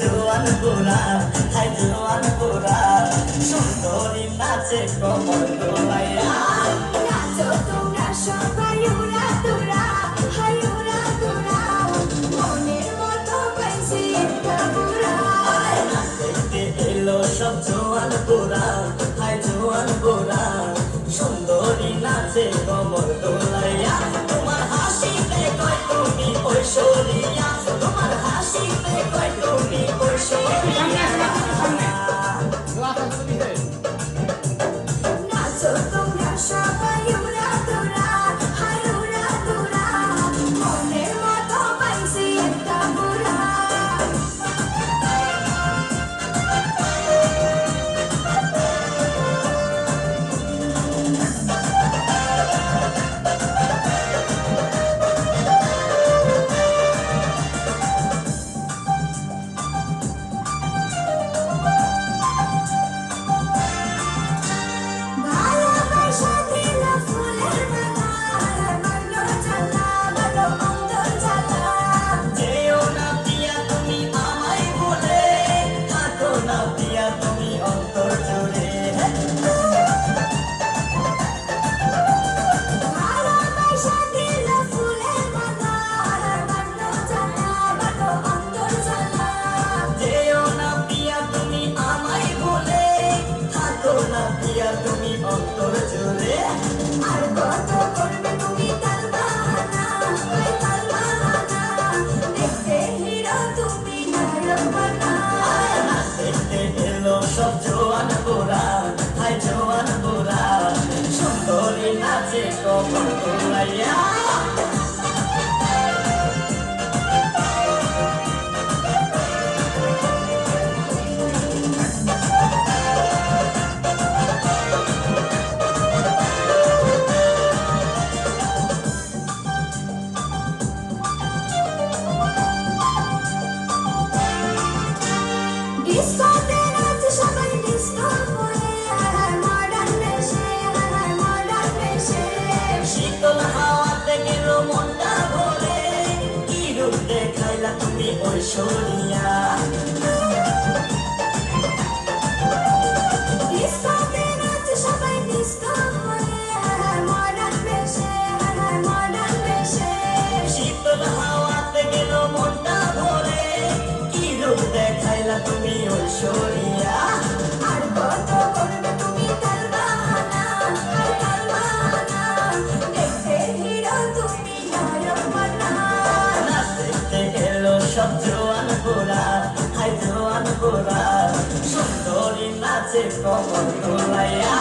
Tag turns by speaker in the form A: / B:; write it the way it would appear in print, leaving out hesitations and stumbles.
A: জোয়ান গোরা হাই জোয়ান গোরা সুন্দরী নাচে কমর দোলাইয়া
B: নাচো তোমরা সবাই উড়া তোরা হাই উড়া তোরা মনের মতো পাইছি একটা বুড়া
A: দেখতে এলো সব জোয়ান গোরা হাই জোয়ান গোরা সুন্দরী নাচে কমর দোলাইয়া তোমার হাসিতে কয় তুমি ঐশ্বরিয়া তোমার হাসিতে কয় তুমি ঐশ্বরিয়া
B: নাচো তোমরা সবাই উড়া তোরা হাই উড়া তোরা মনের মতো পাইছি একটা বুড়া ভালোবাসা দিল ফুলের মালা মারলো জ্বালা বলো অন্তর জ্বালা
A: যেও না পিয়া তুমি আমায় বলে থাকো না পিয়া তুমি অন্তর জুড়ে
B: ভালোবাসা দিল ফুলের মালা মারলো জ্বালা বলো অন্তর জ্বালা
A: যেও না পিয়া তুমি আমায় বলে থাকো না পিয়া তুমি অন্তর জুড়ে
B: আর কত করবে তুমি তার বাহানা তার বাহানা দেখতে হিরো তুমি নারকবানা
A: দেখতে এলো সব জোয়ান গোরা হাই জোয়ান গোরা সুন্দরী নাচে কমর দোলাইয়া
B: ডিস্কোতে নাচে সবাই ডিস্কো করে হায় মডার্ন বেশে হায় মডার্ন বেশে
A: শীতল হাওয়াতে গেল মনটা ভরে কি রূপ দেখাইলা তুমি ঐশ্বরিয়া
B: ডিস্কোতে নাচে সবাই ডিস্কো করে হায় মডার্ন বেশে হায় মডার্ন বেশে
A: শীতল হাওয়াতে গেল মনটা ভরে কি রূপ দেখাইলা তুমি ঐশ্বরিয়া
B: আর কত করবে তুমি তার বাহানা দেখতে হিরো তুমি নারকবানা
A: নাচতে এলো সব জোয়ান গোরা হাই জোয়ান গোরা সুন্দরী নাচে কমর দোলাইয়া